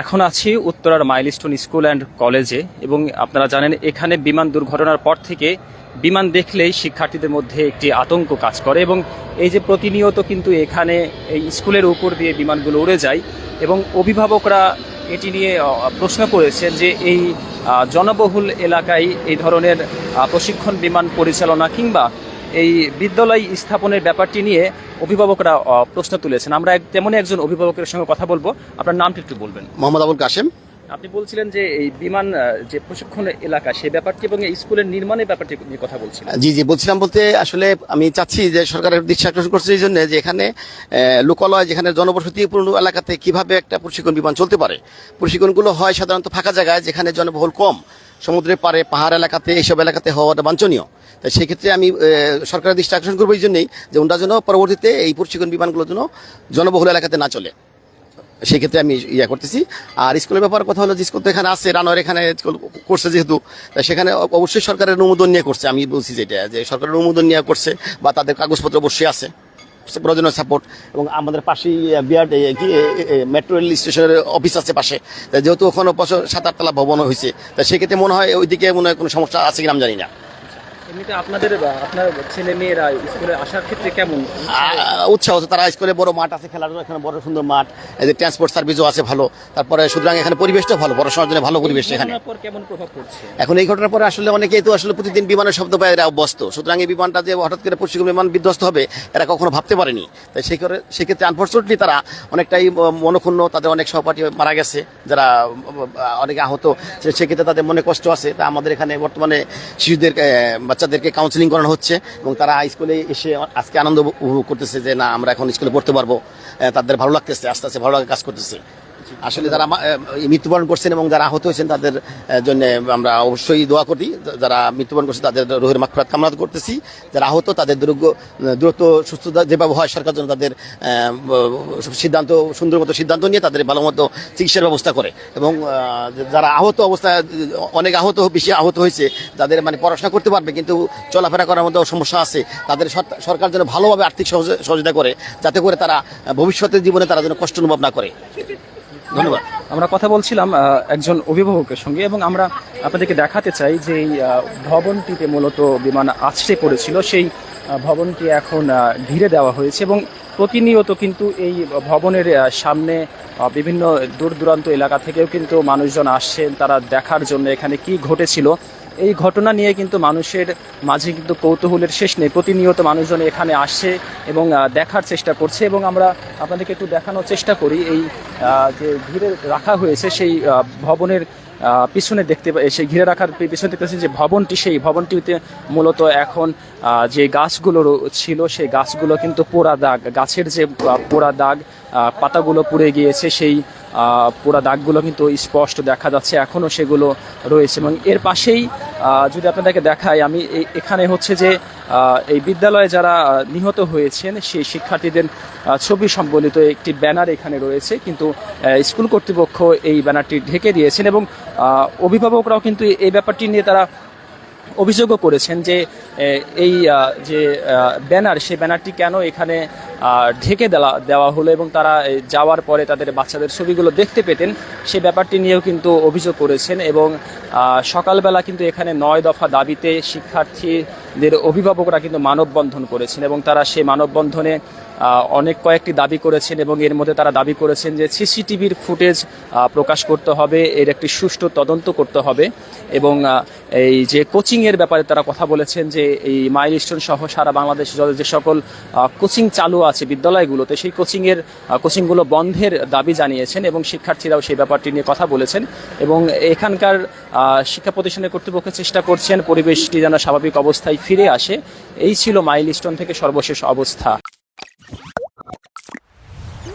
এখন আছি উত্তরার মাইলস্টোন স্কুল অ্যান্ড কলেজে এবং আপনারা জানেন এখানে বিমান দুর্ঘটনার পর থেকে বিমান দেখলেই শিক্ষার্থীদের মধ্যে একটি আতঙ্ক কাজ করে এবং এই যে প্রতিনিয়ত কিন্তু এখানে এই স্কুলের উপর দিয়ে বিমানগুলো উড়ে যায় এবং অভিভাবকরা এটি নিয়ে প্রশ্ন করেছেন যে এই জনবহুল এলাকায় এই ধরনের প্রশিক্ষণ বিমান পরিচালনা কিংবা এই বিদ্যালয় স্থাপনের ব্যাপারটি নিয়ে অভিভাবকরা প্রশ্ন তুলেছেন। আমরা তেমনই একজন অভিভাবকের সঙ্গে কথা বলবো। আপনার নামটি একটু বলবেন? মোহাম্মদ আবুল কাশেম। আপনি বলছিলেন যে এই বিমান যে প্রশিক্ষণ এলাকা সেই ব্যাপারটি এবং এই স্কুলের নির্মাণের ব্যাপারটি নিয়ে কথা বলছিলেন। জি বলছিলাম বলতে আসলে আমি চাচ্ছি যে সরকারের দৃষ্টি আকর্ষণ করছে এই জন্য যে এখানে লোকালয় যেখানে জনবসতিপূর্ণ এলাকাতে কিভাবে একটা প্রশিক্ষণ বিমান চলতে পারে। প্রশিক্ষণগুলো হয় সাধারণত ফাঁকা জায়গায় যেখানে জনবহুল কম, সমুদ্রের পারে পাহাড় এলাকাতে এইসব এলাকাতে হওয়াটা বাঞ্ছনীয়। তাই সেক্ষেত্রে আমি সরকারের দৃষ্টি আকর্ষণ করবো এই জন্যই যে ওনারা যেন পরবর্তীতে এই প্রশিক্ষণ বিমানগুলোর জন্য জনবহুল এলাকাতে না চলে, সেই ক্ষেত্রে আমি করতেছি। আর স্কুলের ব্যাপার কথা হলো যে স্কুল তো এখানে আছে, রানোয়ার এখানে করছে যেহেতু, সেখানে অবশ্যই সরকারের অনুমোদন নিয়ে করছে। আমি বলছি যেটা যে সরকারের অনুমোদন নিয়ে করছে বা তাদের কাগজপত্র অবশ্যই আছে, প্রয়োজনীয় সাপোর্ট। এবং আমাদের পাশেই বিরাট কি মেট্রো রেল স্টেশনের অফিস আছে পাশে, যেহেতু ওখানে 7-8 তলা ভবন হয়েছে, তাই সেক্ষেত্রে মনে হয় ওইদিকে মনে হয় কোনো সমস্যা আছে কিনা আমি জানি না। এমনিতে আপনার ছেলে মেয়েরা স্কুলে আসার ক্ষেত্রে কেমন উৎসাহ? তারা স্কুলে বড় মাঠ আছে, খেলার জন্য এখানে বড় সুন্দর মাঠ, ট্রান্সপোর্ট সার্ভিসও আছে ভালো। তারপরে সুতরাং এখানে পরিবেশটা ভালো, পড়াশোনার জন্য ভালো পরিবেশ এখানে। কেমন প্রভাব পড়ছে এখন এই ঘটনার পরে? আসলে অনেকেই তো আসলে প্রতিদিন বিমানের শব্দ পায়, এরা অভ্যস্ত। সুতরাং এই বিমানটা যে হঠাৎ করে প্রশিক্ষণ বিমান বিধ্বস্ত হবে এরা কখনো ভাবতে পারেনি। তাই সেক্ষেত্রে আনফর্চুনেটলি তারা অনেকটাই মনক্ষুণ্ণ, তাদের অনেক সহপাঠী মারা গেছে, যারা অনেকে আহত, সেক্ষেত্রে তাদের মনে কষ্ট আছে। তা আমাদের এখানে বর্তমানে শিশুদের বাচ্চাদেরকে কাউন্সিলিং করানো হচ্ছে এবং তারা স্কুলে এসে আজকে আনন্দ উপভোগ করতেছে যে না আমরা এখন স্কুলে পড়তে পারবো, তাদের ভালো লাগতেছে, আস্তে আস্তে ভালো লাগে কাজ করতেছে। আসলে যারা মৃত্যুবরণ করছেন এবং যারা আহত হয়েছেন তাদের জন্য আমরা অবশ্যই দোয়া করি। যারা মৃত্যুবরণ করছে তাদের রুহের মাগফিরাত কামনা করতেছি। যারা আহত তাদের দ্রুত সুস্থতা যেভাবে হয় সরকার জন্য তাদের সিদ্ধান্ত, সুন্দর মতো সিদ্ধান্ত নিয়ে তাদের ভালো মতো চিকিৎসার ব্যবস্থা করে। এবং যারা আহত অবস্থায়, অনেক বেশি আহত হয়েছে, যাদের পড়াশোনা করতে পারবে কিন্তু চলাফেরা করার মতো সমস্যা আছে, তাদের সরকার যেন ভালোভাবে আর্থিক সহযোগিতা করে, যাতে করে তারা ভবিষ্যতের জীবনে তারা যেন কষ্ট অনুভব না করে। ধন্যবাদ। আমরা কথা বলছিলাম একজন অভিভাবকের সঙ্গে এবং আমরা আপনাদেরকে দেখাতে চাই যে এই ভবনটিতে মূলত বিমান আছড়ে পড়েছিল, সেই ভবনটি এখন ঘিরে দেওয়া হয়েছে এবং প্রতিনিয়ত কিন্তু এই ভবনের সামনে বিভিন্ন দূর দূরান্ত এলাকা থেকেও কিন্তু মানুষজন আসছেন তারা দেখার জন্য এখানে কি ঘটেছিল। এই ঘটনা নিয়ে কিন্তু মানুষের মাঝে কিন্তু কৌতূহলের শেষ নেই। প্রতিনিয়ত মানুষজন এখানে আসছে এবং দেখার চেষ্টা করছে এবং আমরা আপনাদেরকে একটু দেখানোর চেষ্টা করি। এই যে ঘিরে রাখা হয়েছে সেই ভবনের পিছনে সেই ঘিরে রাখার পিছনে দেখতেছি যে ভবনটি, সেই ভবনটিতে মূলত এখন যে গাছগুলো ছিল সেই গাছগুলো কিন্তু পোড়া দাগ, গাছের যে পোড়া দাগ, পাতাগুলো পুড়ে গিয়েছে, সেই পোড়া দাগগুলো কিন্তু স্পষ্ট দেখা যাচ্ছে, এখনও সেগুলো রয়েছে। এবং এর পাশেই যদি আপনাদেরকে দেখাই আমি, এখানে হচ্ছে যে এই বিদ্যালয়ে যারা নিহত হয়েছেন সেই শিক্ষার্থীদের ছবি সম্বলিত একটি ব্যানার এখানে রয়েছে, কিন্তু স্কুল কর্তৃপক্ষ এই ব্যানারটি ঢেকে দিয়েছেন এবং অভিভাবকরাও কিন্তু এই ব্যাপারটি নিয়ে তারা অভিযোগও করেছেন যে এই যে ব্যানার, সেই ব্যানারটি কেন এখানে ঢেকে দেওয়া হলো এবং তারা যাওয়ার পরে তাদের বাচ্চাদের ছবিগুলো দেখতে পেতেন, সেই ব্যাপারটি নিয়েও কিন্তু অভিযোগ করেছেন। এবং সকালবেলা কিন্তু এখানে 9 দফা দাবিতে শিক্ষার্থীদের অভিভাবকরা কিন্তু মানববন্ধন করেছেন এবং তারা সেই মানববন্ধনে অনেক কয়েকটি দাবি করেছেন এবং এর মধ্যে তারা দাবি করেছেন যে সিসিটিভির ফুটেজ প্রকাশ করতে হবে, এর একটি সুষ্ঠু তদন্ত করতে হবে এবং এই যে কোচিংয়ের ব্যাপারে তারা কথা বলেছেন যে এই মাইলস্টোন সহ সারা বাংলাদেশে যে সকল কোচিং চালু আছে বিদ্যালয়গুলোতে, সেই কোচিংগুলো বন্ধের দাবি জানিয়েছেন এবং শিক্ষার্থীরাও সেই ব্যাপারটি নিয়ে কথা বলেছেন এবং এখানকার শিক্ষা প্রতিষ্ঠানের কর্তৃপক্ষ চেষ্টা করছেন পরিবেশটি যেন স্বাভাবিক অবস্থায় ফিরে আসে। এই ছিল মাইলস্টোন থেকে সর্বশেষ অবস্থা।